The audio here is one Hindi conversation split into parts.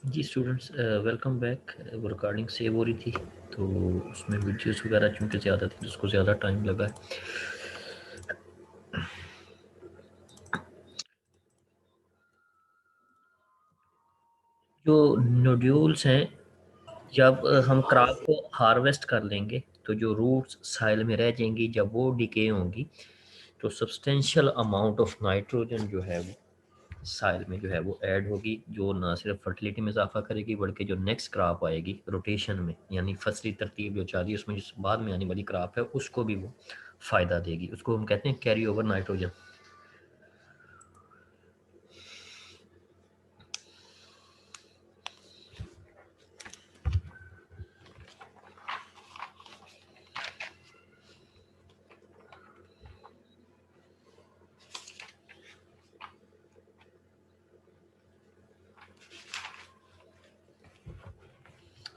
जी स्टूडेंट्स, वेलकम बैक। वो रिकॉर्डिंग सेव हो रही थी तो उसमें वीडियोस वगैरह चूँकि ज़्यादा थी, उसको ज़्यादा टाइम लगा है। जो नोड्यूल्स हैं, जब हम क्रॉप को हार्वेस्ट कर लेंगे तो जो रूट्स साइल में रह जाएंगी, जब वो डिके होंगी तो सब्सटेंशियल अमाउंट ऑफ नाइट्रोजन जो है वो साइल में जो है वो ऐड होगी, जो ना सिर्फ फर्टिलिटी में इजाफा करेगी बल्कि जो नेक्स्ट क्रॉप आएगी रोटेशन में, यानी फसली तरतीब जो चाहती है उसमें जिस बाद में आने वाली क्रॉप है उसको भी वो फ़ायदा देगी। उसको हम कहते हैं कैरी ओवर नाइट्रोजन।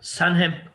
सन है।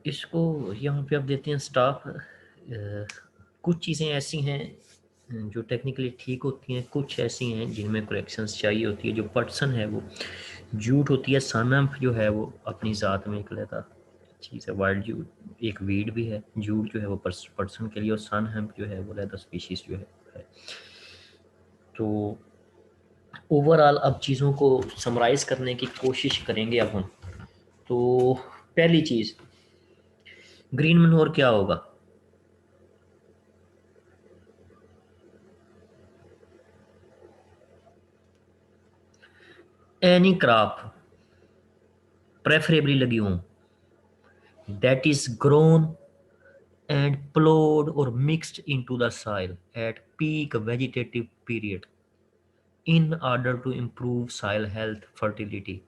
इसको यहाँ पे आप देते हैं स्टाफ। कुछ चीज़ें ऐसी हैं जो टेक्निकली ठीक होती हैं, कुछ ऐसी हैं जिनमें करेक्शंस चाहिए होती है। जो पटसन है वो जूट होती है, सनम्फ जो है वो अपनी ज़ात में एक अलग चीज़ है। वाइल्ड जूट एक वीड भी है, जूट जो है वो पटसन के लिए, और सन हेम्प जो है वो अलग स्पीशीज़ जो है। तो ओवरऑल अब चीज़ों को समराइज़ करने की कोशिश करेंगे अब हम। तो पहली चीज़, ग्रीन मनोर क्या होगा? Any crop, preferably legume, that is grown and plowed or mixed into the soil at peak vegetative period in order to improve soil health fertility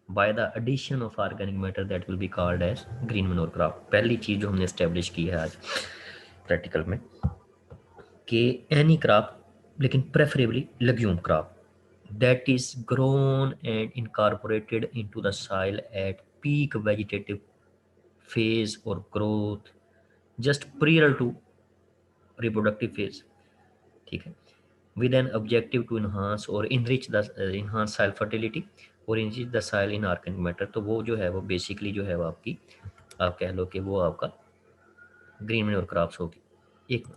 by the addition of organic matter that will be called as green manure crop। पहली चीज जो हमने एस्टेब्लिश की है आज प्रैक्टिकल में कि एनी क्रॉप, लेकिन preferably legume crop that is grown and incorporated into the soil at peak vegetative phase or growth just prior to reproductive phase। ठीक है, with an objective to enhance or enhance soil fertility और enrich the soil in organic matter। तो वो जो है वो बेसिकली जो है वो आपकी, आप कह लो कि वो आपका ग्रीन मैन्योर क्रॉप्स होगी। एक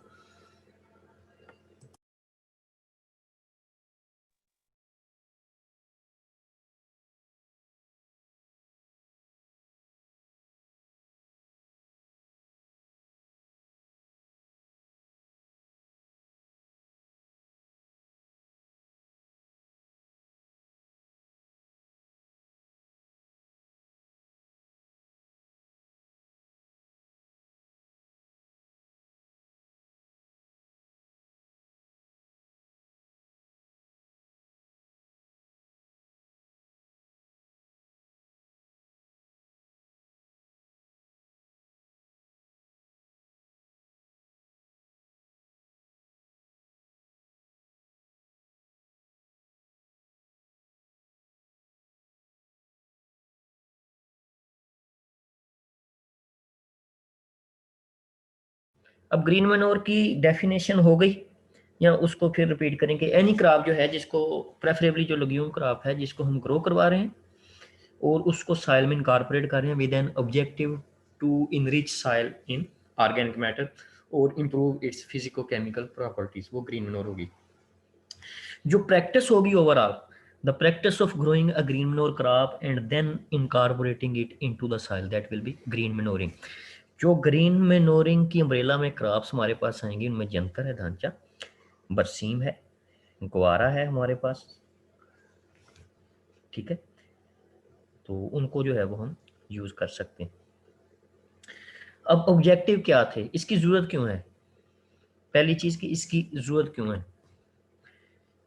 अब ग्रीन मैन्योर की डेफिनेशन हो गई, या उसको फिर रिपीट करेंगे? एनी क्रॉप जो है जिसको प्रेफरेबली जो लेग्यूम क्रॉप है जिसको हम ग्रो करवा रहे हैं और उसको साइल में इनकॉर्पोरेट कर रहे हैं with an objective to enrich soil in organic matter, और improve its physico chemical properties, वो ग्रीन मनोर होगी। जो प्रैक्टिस होगी overall, the practice of growing a green manure crop and then incorporating it into the soil, that will be green manuring. जो ग्रीन मनोरिंग की अम्ब्रेला में क्रॉप्स हमारे पास आएंगी, उनमें जंतर है, ढांचा, बरसीम है, ग्वारा है हमारे पास, ठीक है, तो उनको जो है वो हम यूज कर सकते हैं। अब ऑब्जेक्टिव क्या थे, इसकी जरूरत क्यों है, पहली चीज की इसकी जरूरत क्यों है।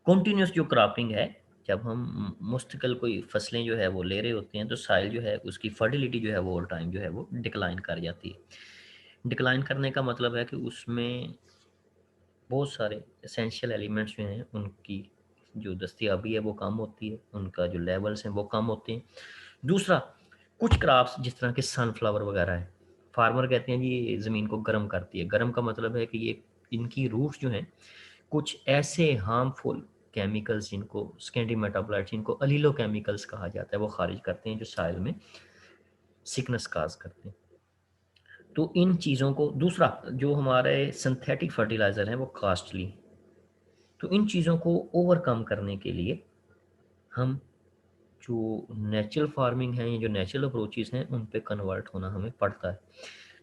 कॉन्टिन्यूस जो क्रॉपिंग है, जब हम मुस्तकिल कोई फसलें जो है वो ले रहे होते हैं, तो साइल जो है उसकी फर्टिलिटी जो है वो ओवर टाइम जो है वो डिक्लाइन कर जाती है। डिक्लाइन करने का मतलब है कि उसमें बहुत सारे एसेंशियल एलिमेंट्स जो हैं उनकी जो दस्तियाबी है वो कम होती है, उनका जो लेवल्स हैं वो कम होते हैं। दूसरा, कुछ क्रॉप्स जिस तरह के सनफ्लावर वगैरह है, फार्मर कहते हैं जी ये ज़मीन को गर्म करती है। गर्म का मतलब है कि ये इनकी रूट्स जो हैं कुछ ऐसे हार्मफुल केमिकल्स जिनको सेकेंडरी मेटाबोलाइट्स, जिनको अलीलो केमिकल्स कहा जाता है, वो खारिज करते हैं जो साइल में सिकनेस काज करते हैं। तो इन चीज़ों को, दूसरा जो हमारे सिंथेटिक फर्टिलाइज़र हैं वो कॉस्टली, तो इन चीज़ों को ओवरकम करने के लिए हम जो नेचुरल फार्मिंग है, या जो नेचुरल अप्रोचेस हैं, उन पे कन्वर्ट होना हमें पड़ता है।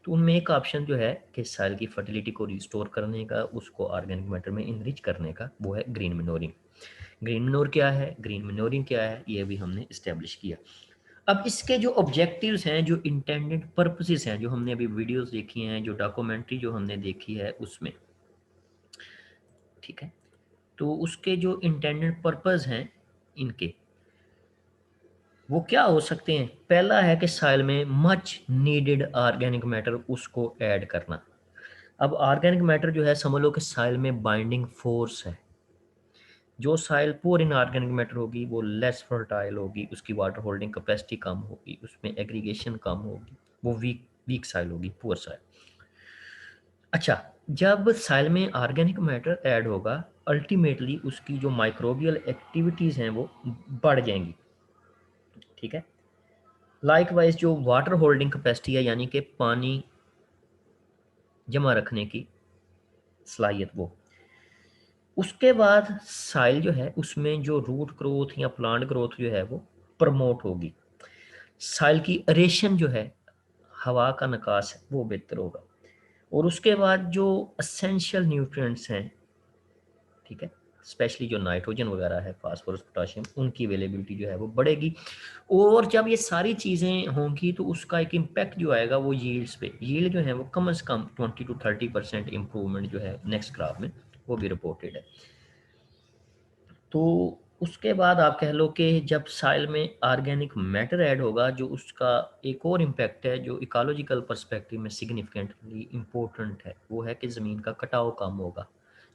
तो उनमें एक ऑप्शन जो है कि सॉइल की फर्टिलिटी को रिस्टोर करने का, उसको ऑर्गेनिक मैटर में इनरिच करने का, वो है ग्रीन मैन्योरिंग। ग्रीन मैन्योर क्या है, ग्रीन मैन्योरिंग क्या है, ये भी हमने इस्टेब्लिश किया। अब इसके जो ऑब्जेक्टिव्स हैं, जो इंटेंडेड पर्पसेस हैं, जो हमने अभी वीडियोस देखी हैं, जो डॉक्यूमेंट्री जो हमने देखी है उसमें, ठीक है, तो उसके जो इंटेंडेड पर्पस हैं इनके, वो क्या हो सकते हैं। पहला है कि सॉइल में मच नीडेड ऑर्गेनिक मैटर उसको ऐड करना। अब ऑर्गेनिक मैटर जो है, समझ लो कि सॉइल में बाइंडिंग फोर्स है। जो soil poor in organic matter होगी वो लेस फर्टाइल होगी, उसकी वाटर होल्डिंग कैपेसिटी कम होगी, उसमें एग्रीगेशन कम होगी, वो वीक वीक सॉइल होगी, पुअर सॉइल। अच्छा, जब सॉइल में ऑर्गेनिक मैटर ऐड होगा, अल्टीमेटली उसकी जो माइक्रोबियल एक्टिविटीज़ हैं वो बढ़ जाएंगी, ठीक है। लाइकवाइज जो वाटर होल्डिंग कैपेसिटी है, यानी कि पानी जमा रखने की सलाहियत, वो, उसके बाद साइल जो है उसमें जो रूट ग्रोथ या प्लांट ग्रोथ जो है वो प्रमोट होगी। साइल की एरेशन जो है, हवा का निकास है, वो बेहतर होगा। और उसके बाद जो असेंशियल न्यूट्रिएंट्स हैं, ठीक है, स्पेशली जो नाइट्रोजन वगैरह है, फास्फोरस, पोटाशियम, उनकी अवेलेबिलिटी जो है वो बढ़ेगी। और जब ये सारी चीज़ें होंगी तो उसका एक इम्पैक्ट जो आएगा वो यील्ड्स पे, यील्ड जो है वो कम से कम 20 to 30% इम्प्रूवमेंट जो है नेक्स्ट क्रॉप में, वो भी रिपोर्टेड है। तो उसके बाद आप कह लो कि जब साइल में ऑर्गेनिक मैटर ऐड होगा, जो उसका एक और इम्पैक्ट है जो इकोलॉजिकल पर्सपेक्टिव में सिग्निफिकेंटली इम्पोर्टेंट है, वो है कि ज़मीन का कटाव कम होगा।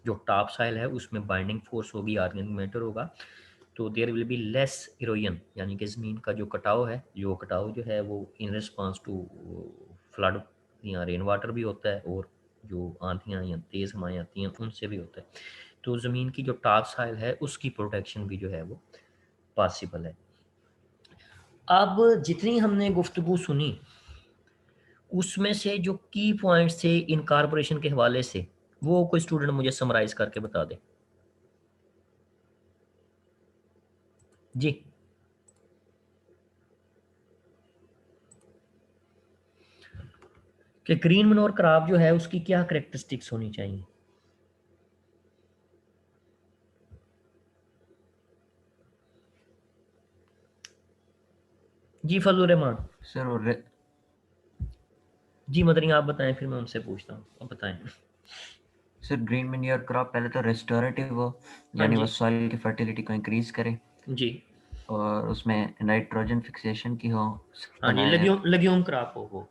जो टॉप साइल है उसमें बाइंडिंग फोर्स होगी, ऑर्गेनिक मैटर होगा, तो there will be less erosion, यानी कि ज़मीन का जो कटाव है, जो कटाव जो है वो इन रिस्पॉन्स टू फ्लड या रेन वाटर भी होता है, और जो आंधियाँ या तेज़ हवाएं आती हैं उनसे भी होता है। तो ज़मीन की जो टॉप साइल है उसकी प्रोटेक्शन भी जो है वो पॉसिबल है। अब जितनी हमने गुफ्तगू सुनी, उसमें से जो की पॉइंट्स थे इनकॉर्पोरेशन के हवाले से, वो कोई स्टूडेंट मुझे समराइज करके बता दे जी। कि ग्रीन मनोर क्रॉप जो है उसकी क्या करेक्टरिस्टिक्स होनी चाहिए। जी फजल रहमान। सर और जी मदनी, आप बताएं, फिर मैं उनसे पूछता हूँ, आप बताएं। सर ग्रीन मैन्योर क्रॉप पहले तो रेस्टोरेटिव हो, हाँ यानी वो जी। सॉइल की फर्टिलिटी को इंक्रीज करे जी। और उसमें नाइट्रोजन फिक्सेशन की हो, हाँ जी, बनाए लेग्यूम लेग्यूम क्रॉप हो वो।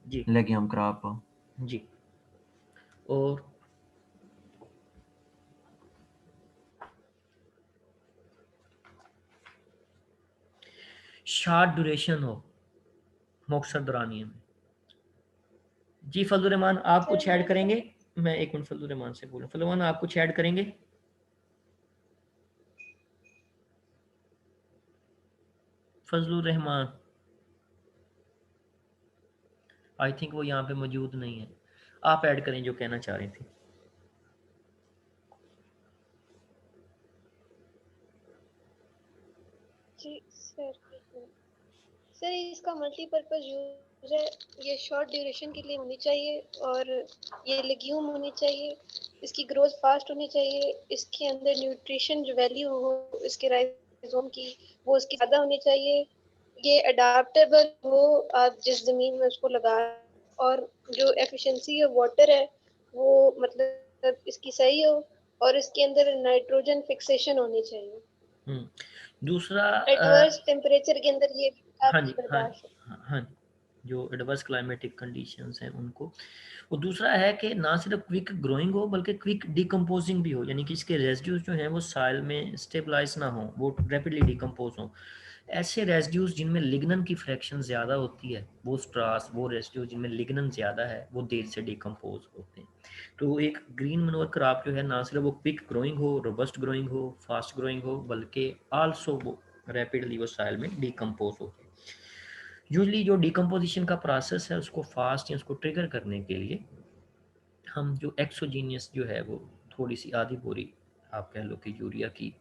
जी। लेगियम क्रॉप हो। जी। और शॉर्ट ड्यूरेशन हो, मुख्तसर दौरानिए में। जी फजल रहमान, आप कुछ ऐड करेंगे। मैं एक मिनट फजल रहमान से बोलूँ, फजल रहमान आप कुछ ऐड करेंगे। फजल रहमान, आई थिंक वो यहाँ पे मौजूद नहीं है। आप ऐड करें जो कहना चाह रही थी। जी सर, सर इसका मल्टीपर्पज यूज है, ये शॉर्ट ड्यूरेशन के लिए होनी चाहिए और ये लेग्यूम होनी चाहिए, इसकी ग्रोथ फास्ट होनी चाहिए, इसके अंदर न्यूट्रिशन जो वैल्यू हो इसके राइजोम की वो इसकी ज़्यादा होनी चाहिए, ये अडाप्टेबल हो आप जिस ज़मीन में उसको लगा, और जो एफिशिएंसी ऑफ वाटर है वो मतलब इसकी सही हो, और इसके अंदर नाइट्रोजन फिक्सेशन होनी चाहिए। दूसरा एडवर्स टेम्परेचर के अंदर ये हाँ जी, काफी हाँ जी, बर्दाश्त है। हाँ हाँ जी, जो एडवर्स क्लाइमेटिक कंडीशंस हैं उनको। और दूसरा है कि ना सिर्फ क्विक ग्रोइंग हो बल्कि क्विक डिकम्पोजिंग भी हो, यानी कि इसके रेजिड्यूज जो हैं वो साइल में स्टेबलाइज ना हो, वो रैपिडली डिकम्पोज हो। ऐसे रेजिड्यूज जिनमें लिग्नन की फ्रैक्शन ज़्यादा होती है, वो स्ट्रास, वो रेजिड्यूज जिनमें लिग्नन ज़्यादा है, वो देर से डिकम्पोज होते हैं। तो एक ग्रीन मनोर क्रॉप जो है ना सिर्फ वो क्विक ग्रोइंग हो, रोबस्ट ग्रोइंग हो, फास्ट ग्रोइंग हो, बल्कि आल्सो वो रैपिडली वो साइल में डिकम्पोज होते हैं। यूजली जो डिकम्पोजिशन का प्रोसेस है उसको फास्ट या उसको ट्रिगर करने के लिए हम जो एक्सोजीनियस जो है वो थोड़ी सी आधी बोरी आप कह लो कि यूरिया की,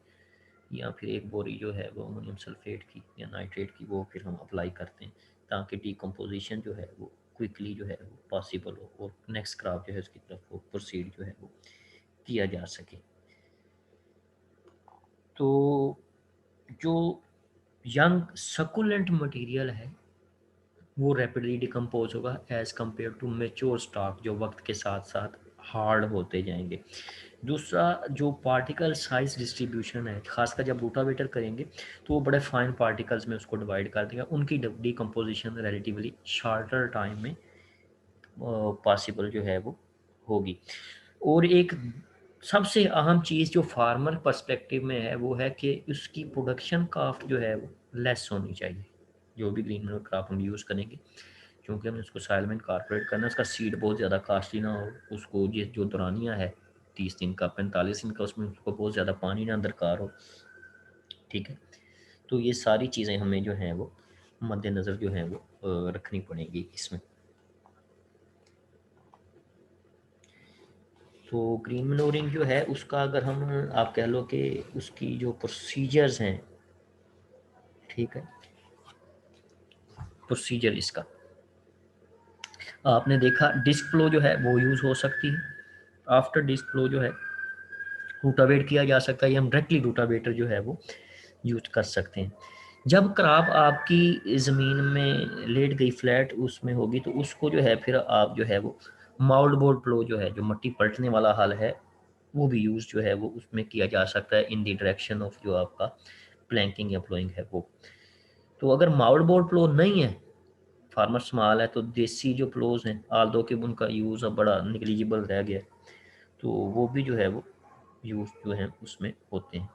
या फिर एक बोरी जो है वो अमोनियम सल्फेट की या नाइट्रेट की, वो फिर हम अप्लाई करते हैं ताकि डिकम्पोजिशन जो है वो क्विकली जो है वो पॉसिबल हो और नेक्स्ट क्रॉप जो है उसकी तरफ वो प्रोसीड जो है वो किया जा सके। तो जो यंग सकुलेंट मटेरियल है वो रैपिडली डिकम्पोज होगा as compared to mature stock जो वक्त के साथ साथ हार्ड होते जाएंगे। दूसरा जो पार्टिकल साइज डिस्ट्रीब्यूशन है, खासकर जब रोटावेटर करेंगे तो वो बड़े फाइन पार्टिकल्स में उसको डिवाइड कर देगा, उनकी डिकम्पोजिशन रिलेटिवली शार्टर टाइम में पॉसिबल जो है वो होगी। और एक सबसे अहम चीज़ जो फार्मर पर्सपेक्टिव में है वो है कि उसकी प्रोडक्शन कास्ट जो है वो लेस होनी चाहिए। जो भी ग्रीन मैन्योर क्रॉप हम यूज़ करेंगे, क्योंकि हमने उसको साइल में इनकॉर्पोरेट करना है, उसका सीड बहुत ज़्यादा कॉस्टली ना हो, उसको जो दौरानिया है 30 दिन का 45 दिन का, उसमें उसको बहुत ज़्यादा पानी ना दरकार हो। ठीक है, तो ये सारी चीज़ें हमें जो हैं वो मद्देनज़र जो है वो रखनी पड़ेगी इसमें। तो ग्रीन मनोरिंग जो है उसका अगर हम आप कह लो कि उसकी जो प्रोसीजर्स हैं, ठीक है, प्रोसीजर इसका आपने देखा डिस्क फ्लो जो है वो यूज़ हो सकती है। आफ्टर डिस्क फ्लो जो है रूटावेट किया जा सकता है, या हम डायरेक्टली रूटावेटर जो है वो यूज कर सकते हैं। जब क्रॉप आपकी ज़मीन में लेट गई फ्लैट उसमें होगी तो उसको जो है फिर आप जो है वो माउल्ड बोर्ड प्लो जो है जो मट्टी पलटने वाला हल है वो भी यूज़ जो है वो उसमें किया जा सकता है इन द डायरेक्शन ऑफ जो आपका प्लैंकिंग या प्लोइंग है वो। तो अगर माउल्ड बोर्ड प्लो नहीं है, फार्मर स्मॉल है, तो देसी जो प्लोज हैं आल दो के उनका यूज़ अब बड़ा निगलिजिबल रह गया, तो वो भी जो है वो यूज़ जो है उसमें होते हैं।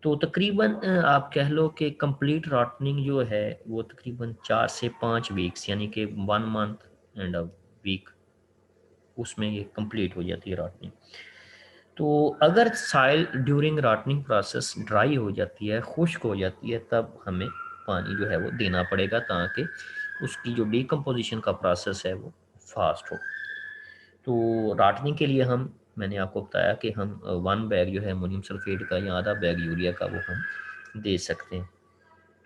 तो तकरीबन आप कह लो कि कंप्लीट रॉटनिंग जो है वो तकरीबन 4 से 5 वीक्स, यानी कि 1 मंथ एंड अ वीक उसमें ये कंप्लीट हो जाती है रॉटनिंग। तो अगर साइल ड्यूरिंग रॉटनिंग प्रोसेस ड्राई हो जाती है, खुश्क हो जाती है, तब हमें पानी जो है वो देना पड़ेगा ताकि उसकी जो डिकम्पोजिशन का प्रोसेस है वो फास्ट हो। तो रॉटनिंग के लिए हम, मैंने आपको बताया कि हम 1 बैग जो है अमोनियम सल्फेट का या आधा बैग यूरिया का वो हम दे सकते हैं।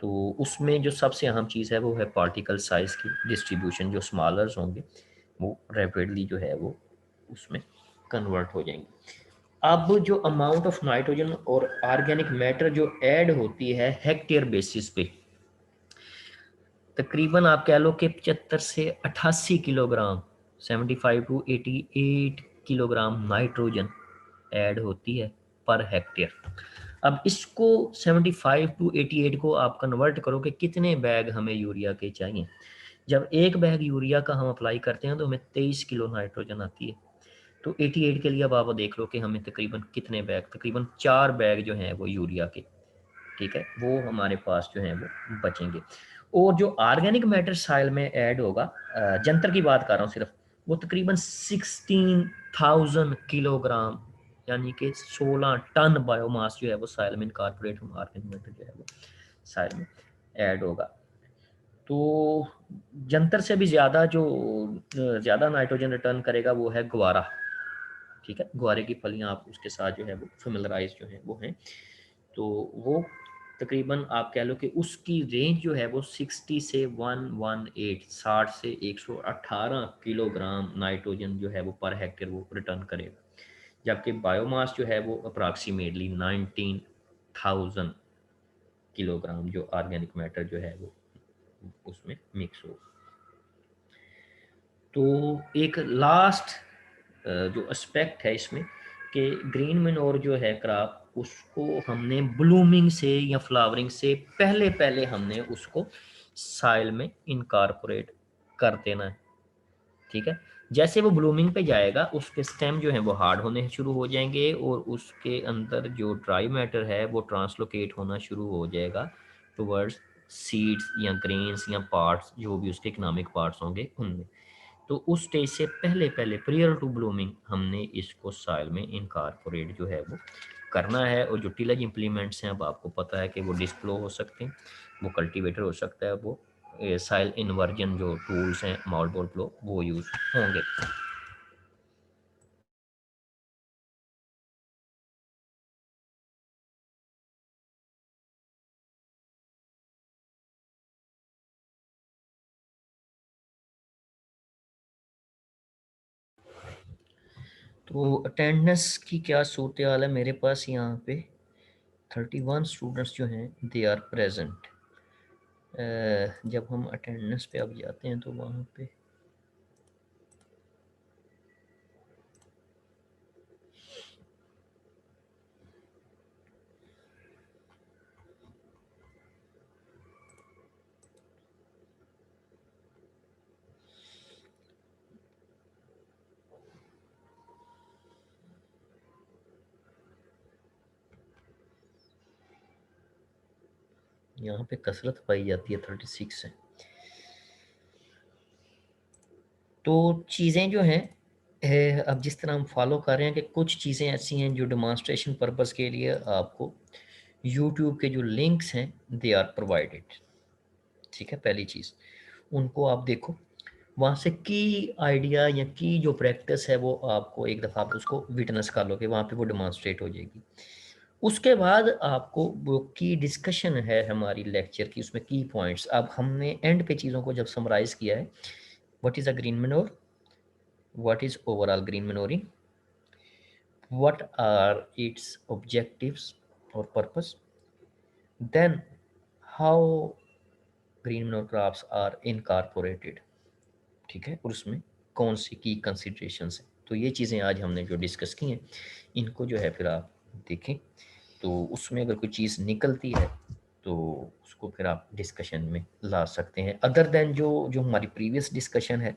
तो उसमें जो सबसे अहम चीज़ है वो है पार्टिकल साइज़ की डिस्ट्रीब्यूशन, जो स्मॉलर्स होंगे वो रैपिडली जो है वो उसमें कन्वर्ट हो जाएंगे। अब जो अमाउंट ऑफ नाइट्रोजन और ऑर्गेनिक मैटर जो ऐड होती है हेक्टेयर बेसिस पे, तकरीबन आप कह लो कि 75 से 88 kilogram, 75 to 88 kilogram nitrogen add होती है पर हेक्टेयर। अब इसको 75 to 88 को आप कन्वर्ट करो कि कितने बैग हमें यूरिया के चाहिए। जब 1 बैग यूरिया का हम अप्लाई करते हैं तो हमें 23 किलो नाइट्रोजन आती है। तो 88 के लिए अब आप देख लो कि हमें तकरीबन कितने बैग, तकरीबन 4 बैग जो हैं वो यूरिया के, ठीक है, वो हमारे पास जो है वो बचेंगे। और जो ऑर्गेनिक मैटर साइल में ऐड होगा, जंतर की बात कर रहा हूँ सिर्फ, वो तकरीबन 16,000 किलोग्राम, यानी कि 16 टन बायोमास जो है वो साइल में इनकॉर्पोरेट ऑर्गेनिक मैटर जो है वो साइल में ऐड होगा। तो जंतर से भी ज़्यादा जो ज़्यादा नाइट्रोजन रिटर्न करेगा वो है ग्वारा। ठीक है, ग्वारे की फलियां आप उसके साथ जो है वो फेमिलराइज जो है वो हैं। तो वो तकरीबन आप कह लो कि उसकी रेंज जो है वो 60 से 118 60 से 118 किलोग्राम नाइट्रोजन जो है वो पर हेक्टेयर वो रिटर्न करेगा, जबकि बायोमास जो है वो अप्रॉक्सीमेटली 19,000 किलोग्राम जो ऑर्गेनिक मैटर जो है वो उसमें मिक्स हो। तो एक लास्ट जो एस्पेक्ट है इसमें कि ग्रीन मैन्योर जो है क्रॉप, उसको हमने ब्लूमिंग से या फ्लावरिंग से पहले पहले हमने उसको साइल में इनकारपोरेट कर देना है। ठीक है, जैसे वो ब्लूमिंग पे जाएगा उसके स्टेम जो है वो हार्ड होने शुरू हो जाएंगे और उसके अंदर जो ड्राई मैटर है वो ट्रांसलोकेट होना शुरू हो जाएगा टुवर्ड्स सीड्स या ग्रेन्स या पार्ट्स, जो भी उसके इकोनॉमिक पार्ट्स होंगे उनमें। तो उस स्टेज से पहले पहले प्रियर टू ब्लूमिंग हमने इसको सॉइल में इनकारपोरेट जो है वो करना है। और जो टिलेज इम्प्लीमेंट्स हैं अब आपको पता है कि वो डिस्प्लो हो सकते हैं, वो कल्टीवेटर हो सकता है, वो सॉइल इन्वर्जन जो टूल्स हैं माउल्टबॉल प्लो वो यूज होंगे। तो अटेंडेंस की क्या सूरत हाल है, मेरे पास यहाँ पे 31 स्टूडेंट्स जो हैं दे आर प्रेजेंट। जब हम अटेंडेंस पे अब जाते हैं तो वहाँ पे यहाँ पे कसरत पाई जाती है 36 है। तो चीज़ें जो हैं अब जिस तरह हम फॉलो कर रहे हैं कि कुछ चीज़ें ऐसी हैं जो डेमोन्स्ट्रेशन पर्पस के लिए आपको यूट्यूब के जो लिंक्स हैं दे आर प्रोवाइडेड। ठीक है, पहली चीज़ उनको आप देखो, वहाँ से की आइडिया या की जो प्रैक्टिस है वो आपको एक दफ़ा आप उसको विटनेस कर लो कि वहाँ पे वो डेमोन्स्ट्रेट हो जाएगी। उसके बाद आपको वो की डिस्कशन है हमारी लेक्चर की, उसमें की पॉइंट्स अब हमने एंड पे चीज़ों को जब समराइज किया है, what is a green manure, what is overall green manuring, what are its objectives or purpose, then how green manure crops are incorporated। ठीक है, और उसमें कौन सी की कंसिडरेशंस हैं। तो ये चीज़ें आज हमने जो डिस्कस की हैं इनको जो है फिर आप देखें, तो उसमें अगर कोई चीज़ निकलती है तो उसको फिर आप डिस्कशन में ला सकते हैं, अदर देन जो जो हमारी प्रीवियस डिस्कशन है।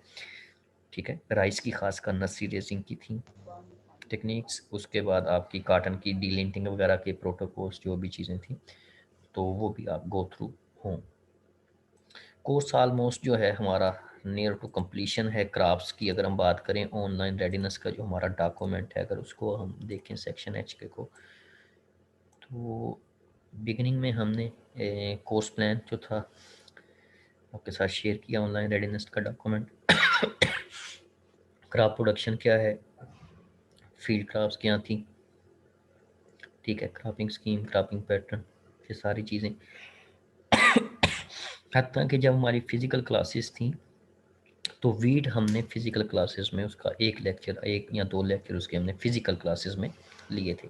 ठीक है, राइस की खासकर नर्सरी रेजिंग की थी टेक्निक्स, उसके बाद आपकी कॉटन की डीलिंटिंग वगैरह के प्रोटोकॉल्स जो भी चीज़ें थी तो वो भी आप गो थ्रू हों। कोर्स ऑलमोस्ट जो है हमारा नियर टू कंप्लीशन है। क्राफ्ट्स की अगर हम बात करें, ऑनलाइन रेडीनेस का जो हमारा डॉक्यूमेंट है अगर उसको हम देखें सेक्शन एच के को, तो बिगिनिंग में हमने कोर्स प्लान जो था आपके साथ शेयर किया, ऑनलाइन रेडीनेस का डॉक्यूमेंट, क्राफ्ट प्रोडक्शन क्या है, फील्ड क्राफ्ट्स क्या थी, ठीक है, क्रॉपिंग स्कीम, क्रॉपिंग पैटर्न, ये सारी चीज़ें। हत्ता कि जब हमारी फिज़िकल क्लासेस थी तो वीट हमने फिज़िकल क्लासेस में उसका एक लेक्चर, एक या दो लेक्चर उसके हमने फिज़िकल क्लासेस में लिए थे,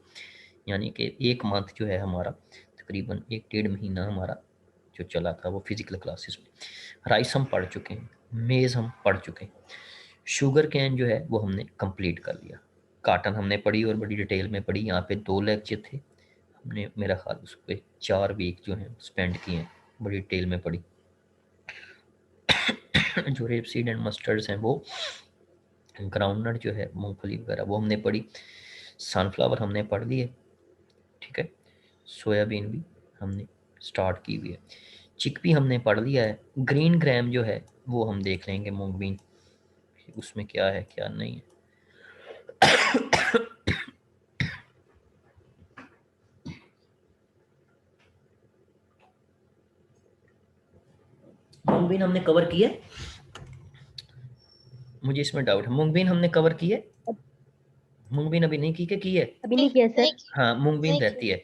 यानी कि एक मंथ जो है हमारा तकरीबन 1-1.5 महीना हमारा जो चला था वो फिज़िकल क्लासेस में। राइस हम पढ़ चुके हैं, मेज़ हम पढ़ चुके हैं, शुगर कैन जो है वो हमने कंप्लीट कर लिया, काटन हमने पढ़ी और बड़ी डिटेल में पढ़ी। यहाँ पे 2 लेक्चर थे, हमने मेरा ख्याल उस पर 4 वीक जो है स्पेंड किए हैं, बड़ी डिटेल में पढ़ी। जो रेपसीड एंड मस्टर्ड्स हैं वो, ग्राउंडनट जो है मूंगफली वगैरह वो हमने पढ़ी, सनफ्लावर हमने पढ़ लिए। ठीक है, सोयाबीन भी हमने स्टार्ट की हुई है, चिकपी हमने पढ़ लिया है, ग्रीन ग्राम जो है वो हम देख लेंगे मूंगबीन उसमें क्या है क्या नहीं है। मूंग बीन हमने कवर किया, मुझे इसमें डाउट है। मूंग बीन हमने कवर की है, मूंग बीन अभी नहीं की है? अभी नहीं किया सर। हाँ मूंग बीन नहीं रहती है।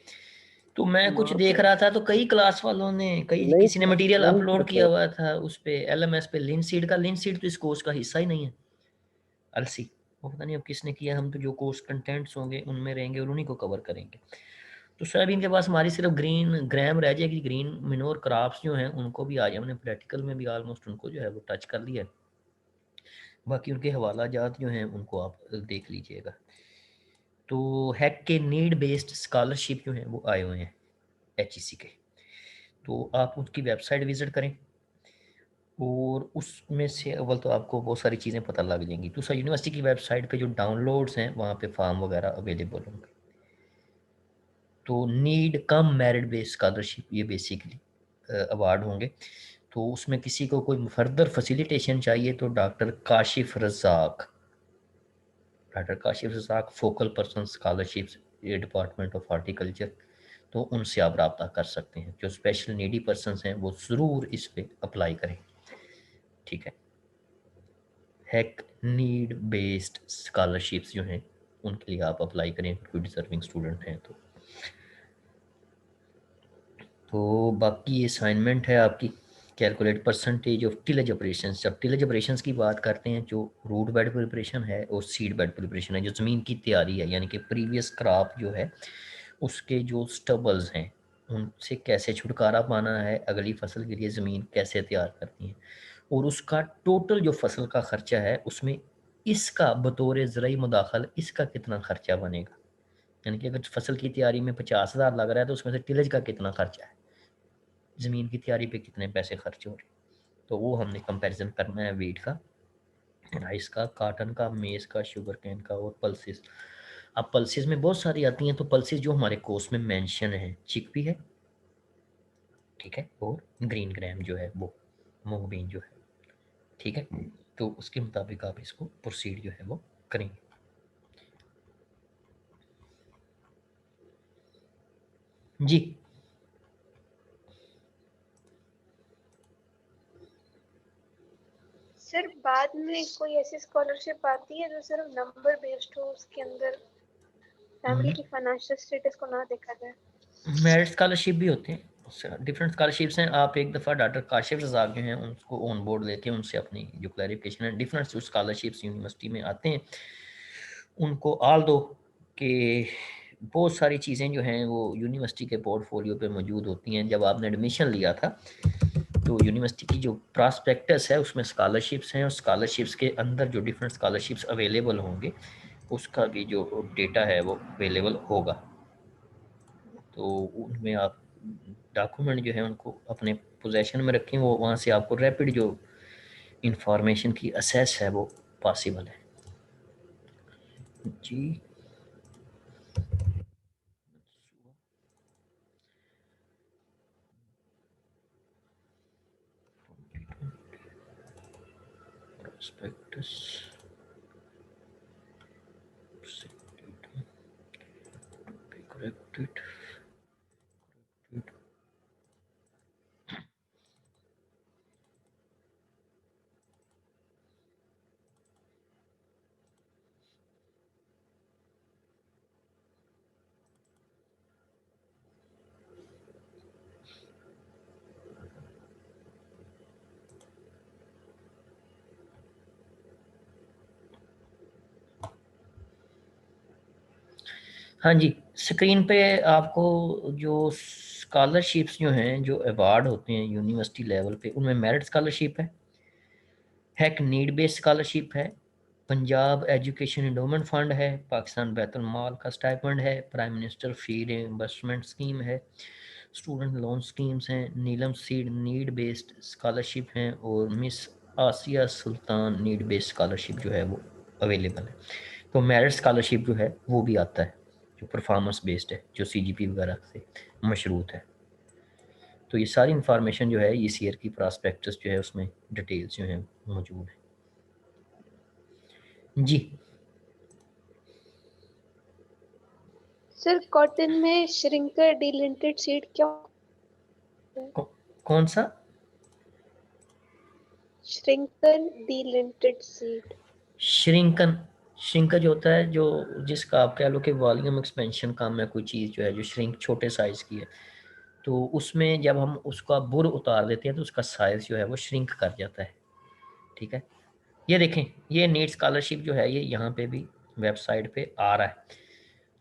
तो मैं कुछ देख रहा था तो कई क्लास वालों ने किसी ने मटेरियल अपलोड किया हुआ था उस पे LMS पे लिनसीड का। लिनसीड तो इस कोर्स का हिस्सा ही नहीं है, अलसी वो पता नहीं अब किसने किया। हम तो जो कोर्स कंटेंट्स होंगे उनमें रहेंगे और उन्हीं को कवर करेंगे। तो सोयाबीन के पास हमारी सिर्फ ग्रीन ग्राम रह जाएगी। ग्रीन मिनोर क्रॉप्स जो हैं उनको भी आज हमने प्रैक्टिकल में भी ऑलमोस्ट उनको जो है वो टच कर लिया है। बाकी उनके हवाला जात जो हैं उनको आप देख लीजिएगा। तो हैक के नीड बेस्ड स्कॉलरशिप जो हैं वो आए हुए हैं HEC के, तो आप उसकी वेबसाइट विजिट करें और उसमें से अव्वल तो आपको बहुत सारी चीज़ें पता लग जाएंगी। दूसरा यूनिवर्सिटी की वेबसाइट पे जो डाउनलोड्स हैं वहाँ पे फॉर्म वगैरह अवेलेबल होंगे। तो need cum merit based scholarship ये बेसिकली अवार्ड होंगे। तो उसमें किसी को कोई फर्दर फैसिलिटेशन चाहिए तो doctor Kashif Razzaq focal person scholarships ये डिपार्टमेंट ऑफ हॉर्टिकल्चर, तो उनसे आप रब्ता कर सकते हैं। जो स्पेशल नीडी पर्सनस हैं वो ज़रूर इस पे अप्लाई करें, ठीक है। हैक नीड बेस्ड स्कॉलरशिप्स जो हैं उनके लिए आप अप्लाई करें, कोई डिजर्विंग स्टूडेंट हैं तो बाकी असाइनमेंट है आपकी calculate percentage of tillage operations. जब टिलेज ऑपरेशंस की बात करते हैं, जो रूट बेड प्रिपरेशन है और सीड बेड प्रिपरेशन है, जो ज़मीन की तैयारी है यानी कि प्रीवियस क्रॉप जो है उसके जो स्टबल्स हैं उनसे कैसे छुटकारा पाना है, अगली फसल के लिए ज़मीन कैसे तैयार करनी है, और उसका टोटल जो फसल का खर्चा है उसमें इसका बतौर ज़राई मुदाखल इसका कितना खर्चा बनेगा। यानी कि अगर फसल की तैयारी में 50,000 लग रहा है तो उसमें से टिलेज का कितना खर्चा है, ज़मीन की तैयारी पे कितने पैसे खर्च हो रहे हैं। तो वो हमने कंपैरिजन करना है वीट का, राइस का, कॉटन का, मेज का, शुगर कैन का और पल्सेस। अब पल्सेस में बहुत सारी आती हैं, तो पल्सेस जो हमारे कोर्स में मेंशन है चिकपी है, ठीक है, और ग्रीन ग्राम जो है वो मूंग बीन जो है, ठीक है। तो उसके मुताबिक आप इसको प्रोसीड जो है वो करेंगे। जी सर बाद में कोई ऐसी स्कॉलरशिप आती है जो सिर्फ नंबर बेस्ड हो, उसके अंदर फैमिली की फाइनेंशियल स्टेटस को ना देखा जाए? मेरिट स्कॉलरशिप भी होते हैं, डिफरेंट स्कॉलरशिप्स हैं। आप एक दफ़ा डॉक्टर काशिफ रज़ाक जो हैं उनको ऑन बोर्ड लेके उनसे अपनी जो क्लैरिफिकेशन है, डिफरेंट जो स्कॉलरशिप्स यूनिवर्सिटी में आते हैं उनको आल दो कि बहुत सारी चीज़ें जो हैं वो यूनिवर्सिटी के पोर्टफोलियो पे मौजूद होती हैं। जब आपने एडमिशन लिया था तो यूनिवर्सिटी की जो प्रॉस्पेक्टस है उसमें स्कॉलरशिप्स हैं, और स्कॉलरशिप्स के अंदर जो डिफरेंट स्कॉलरशिप्स अवेलेबल होंगे उसका भी जो डेटा है वो अवेलेबल होगा। तो उनमें आप डॉक्यूमेंट जो है उनको अपने पोजेशन में रखें, वो वहाँ से आपको रैपिड जो इंफॉर्मेशन की असेस है वो पॉसिबल है। जी prospectus be corrected. हाँ जी, स्क्रीन पे आपको जो स्कॉलरशिप्स जो हैं, जो अवार्ड होते हैं यूनिवर्सिटी लेवल पे, उनमें मेरिट स्कॉलरशिप है एक नीड बेस्ड स्कॉलरशिप है, पंजाब एजुकेशन इंडोमेंट फंड है, पाकिस्तान बैतुल माल का स्टाइपेंड है, प्राइम मिनिस्टर फी रिइंबर्समेंट स्कीम है, स्टूडेंट लोन स्कीम्स हैं, नीलम सीड नीड बेस्ड स्कॉलरशिप हैं, और मिस आसिया सुल्तान नीड बेस्ड स्कॉलरशिप जो है वो अवेलेबल है। तो मेरिट स्कॉलरशिप जो है वो भी आता है जो परफॉर्मेंस बेस्ड है, जो CGP वगैरह से मशरूत है। तो ये सारी इंफॉर्मेशन जो है इस ईयर की प्रॉस्पेक्टस जो है उसमें डिटेल्स जो हैं मौजूद है। जी सर कॉटन में श्रिंकर डिलिंटेड सीड क्या है? कौन सा? Shrunken डीलिंटेड seed. श्रिंकन, श्रिंकज होता है जो जिसका आप कह लो कि वॉल्यूम एक्सपेंशन काम है, कोई चीज़ जो है जो श्रिंक छोटे साइज़ की है, तो उसमें जब हम उसका बुर उतार देते हैं तो उसका साइज़ जो है वो श्रिंक कर जाता है। ठीक है, ये देखें, ये नीट स्कॉलरशिप जो है ये यहाँ पे भी वेबसाइट पे आ रहा है,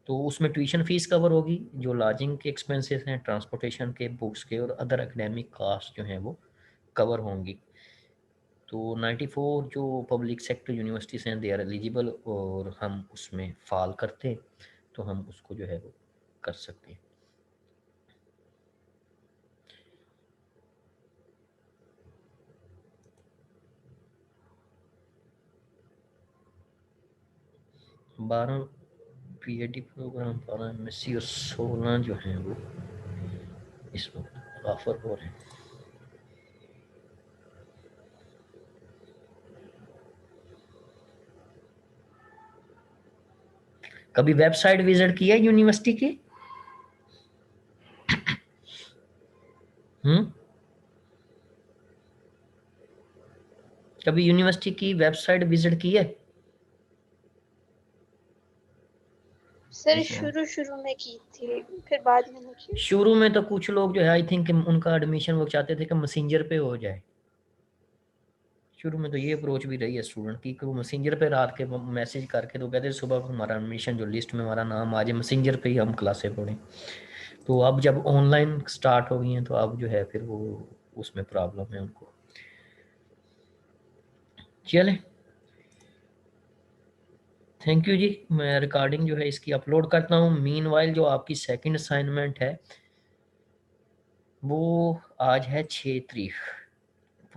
तो उसमें ट्यूशन फीस कवर होगी, जो लॉजिंग के एक्सपेंसेस हैं, ट्रांसपोर्टेशन के, बुक्स के और अदर एकेडमिक कास्ट जो हैं वो कवर होंगी। तो 94 जो पब्लिक सेक्टर यूनिवर्सिटीज़ हैं दे आर एलिजिबल, और हम उसमें फॉल करते हैं तो हम उसको जो है वो कर सकते हैं। बारह PhD प्रोग्राम, 12 MSc और 16 जो हैं वो इस वक्त ऑफर हो रहे हैं। कभी वेबसाइट विजिट किया है यूनिवर्सिटी की? कभी यूनिवर्सिटी की वेबसाइट विजिट की है? सर जी सर। शुरू में की थी, फिर बाद में नहीं की। शुरू में तो कुछ लोग जो है आई थिंक उनका एडमिशन वो चाहते थे कि मैसेंजर पे हो जाए। शुरू में तो ये अप्रोच भी रही है स्टूडेंट की कि वो मैसेंजर पे रात के मैसेज करके तो कहते सुबह को हमारा एडमिशन जो लिस्ट में हमारा नाम आ जाए, मैसेंजर पे ही हम क्लासें पढ़ें। तो अब जब ऑनलाइन स्टार्ट हो गई हैं तो अब जो है फिर वो उसमें प्रॉब्लम है उनको। चलें, थैंक यू जी। मैं रिकॉर्डिंग जो है इसकी अपलोड करता हूँ। मीनवाइल जो आपकी सेकंड असाइनमेंट है वो आज है 6 तारीख,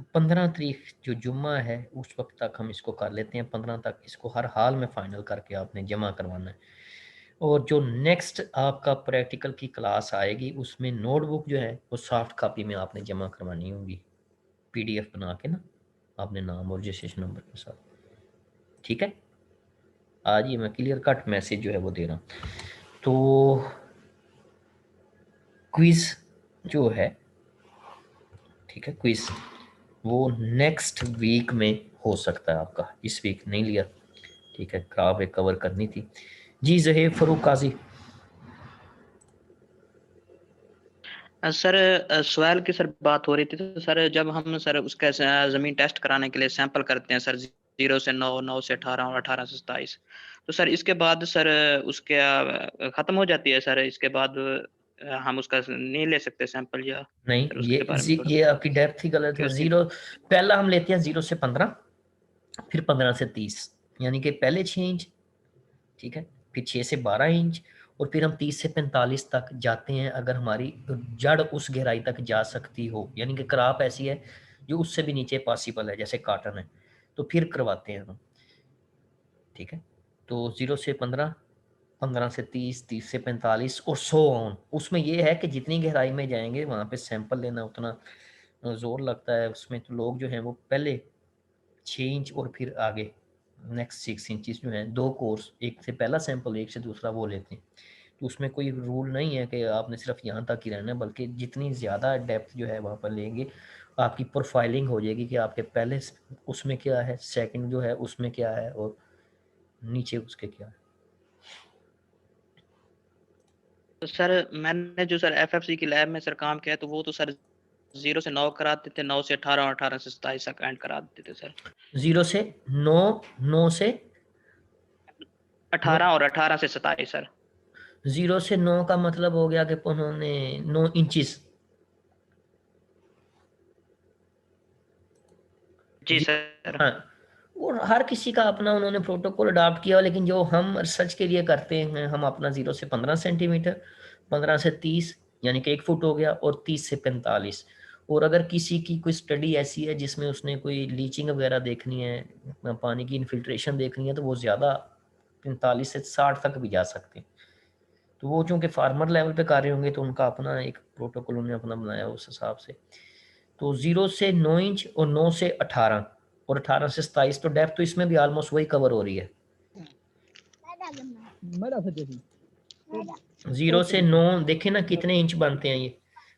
15 तारीख जो जुम्मा है उस वक्त तक हम इसको कर लेते हैं। 15 तक इसको हर हाल में फाइनल करके आपने जमा करवाना है। और जो नेक्स्ट आपका प्रैक्टिकल की क्लास आएगी उसमें नोटबुक जो है वो सॉफ्ट कॉपी में आपने जमा करवानी होगी, PDF बना के ना, आपने नाम और रजिस्ट्रेशन नंबर के साथ। ठीक है, आज ये मैं क्लियर कट मैसेज जो है वो दे रहा हूँ। तो क्विज जो है, ठीक है, क्विज वो नेक्स्ट वीक में हो सकता है आपका, इस वीक नहीं लिया। ठीक है, आप एक कवर करनी थी जी। जहेब फरूक काजी। सर सोहेल की सर बात हो रही थी, तो सर जब हम सर उसका ज़मीन टेस्ट कराने के लिए सैंपल करते हैं सर 0 से 9, 9 से 18 और 18 से 27, तो सर इसके बाद सर उसके ख़त्म हो जाती है सर, इसके बाद हम उसका नहीं ले सकते सैंपल, या नहीं, सर उसके बारे में थोड़ा ये आपकी डेप्थ ही गलत है। क्यों? 0 पहला हम लेते हैं 0 से 15, फिर 15 से 30, यानी कि पहले 6 इंच, ठीक है, फिर 6 से 12 इंच, और फिर हम 30 से 45 तक जाते हैं अगर हमारी जड़ उस गहराई तक जा सकती हो, यानी कि क्रॉप ऐसी है जो उससे भी नीचे पॉसिबल है, जैसे कॉटन है, तो फिर करवाते हैं हम। ठीक है, तो 0 से 15, 15 से 30, 30 से 45 और 100 ऑन। उसमें ये है कि जितनी गहराई में जाएंगे वहाँ पे सैंपल लेना उतना जोर लगता है उसमें, तो लोग जो हैं वो पहले 6 इंच और फिर आगे नेक्स्ट 6 इंचज जो हैं, 2 कोर्स, एक से पहला सैंपल एक से दूसरा वो लेते हैं। तो उसमें कोई रूल नहीं है कि आपने सिर्फ यहाँ तक ही रहना है, बल्कि जितनी ज़्यादा डेप्थ जो है वहाँ पर लेंगे आपकी प्रोफाइलिंग हो जाएगी कि आपके पहले उसमें क्या है, सेकंड जो है उसमें क्या है, और नीचे उसके क्या है। तो सर मैंने जो सर FFC की लैब में सर काम किया है, तो वो तो सर 0 से 9 कराते थे, 9 से 18 और 18 से 27 तक एंड करा देते थे सर। 0 से 9, 9 से 18 और 18 से 27 सर। 0 से 9 का मतलब हो गया कि उन्होंने 9 इंचिस। जी सर। हाँ, और हर किसी का अपना उन्होंने प्रोटोकॉल अडॉप्ट किया, लेकिन जो हम रिसर्च के लिए करते हैं हम अपना 0 से 15 सेंटीमीटर, 15 से 30 यानी कि 1 फुट हो गया, और 30 से 45। और अगर किसी की कोई स्टडी ऐसी है जिसमें उसने कोई लीचिंग वगैरह देखनी है, पानी की इन्फिल्ट्रेशन देखनी है, तो वो ज़्यादा 45 से 60 तक भी जा सकते हैं। तो वो चूँकि फार्मर लेवल पे कर रहे होंगे तो उनका अपना एक प्रोटोकॉल उन्होंने अपना बनाया उस हिसाब से। तो 0 से 9 इंच और 9 से 18 और 18 से 27, तो डेप्थ तो इसमें भी ऑलमोस्ट वही कवर हो रही है। 0 से 9 देखें ना कितने इंच बनते हैं ये,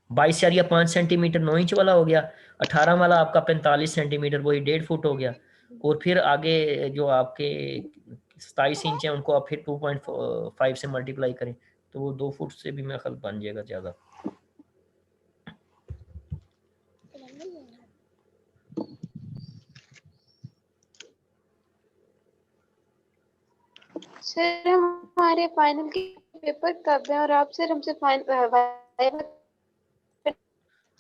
22 या 5 सेंटीमीटर 9 इंच वाला हो गया, 18 वाला आपका 45 सेंटीमीटर वही 1.5 फुट हो गया, और फिर आगे जो आपके 27 इंच है उनको आप फिर 2.5 से मल्टीप्लाई करें तो वो 2 फुट से भी मेरा ख्याल बन जाएगा ज़्यादा। सर हमारे फाइनल के पेपर कब है और आप सर हमसे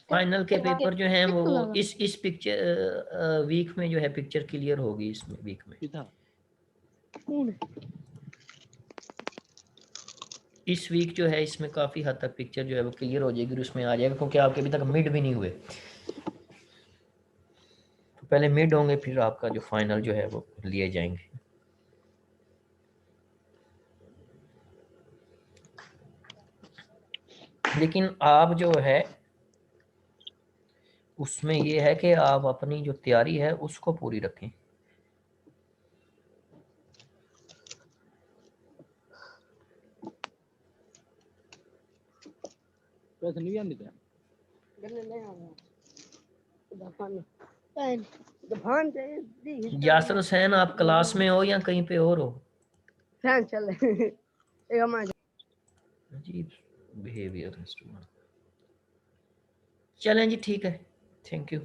फाइनल के पेपर जो हैं वो इस पिक्चर वीक में जो है पिक्चर क्लियर होगी इसमें वीक में, इस वीक जो है इसमें काफ़ी हद तक पिक्चर जो है वो क्लियर हो जाएगी और उसमें आ जाएगा, क्योंकि आपके अभी तक मिड भी नहीं हुए, तो पहले मिड होंगे फिर आपका जो फाइनल जो है वो लिए जाएंगे। लेकिन आप जो है उसमें ये है कि आप अपनी जो तैयारी है उसको पूरी रखें। यासर हुसैन आप क्लास में हो या कहीं पे और हो? अजीब बिहेवियर है स्टूडेंट। चलें जी ठीक है, थैंक यू।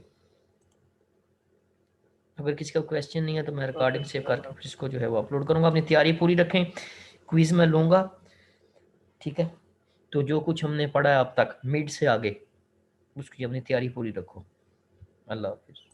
अगर किसी का क्वेश्चन नहीं है तो मैं रिकॉर्डिंग सेव करके फिर इसको जो है वो अपलोड करूंगा। अपनी तैयारी पूरी रखें, क्विज में लूँगा, ठीक है। तो जो कुछ हमने पढ़ा है अब तक मिड से आगे उसकी अपनी तैयारी पूरी रखो। अल्लाह हाफिज़।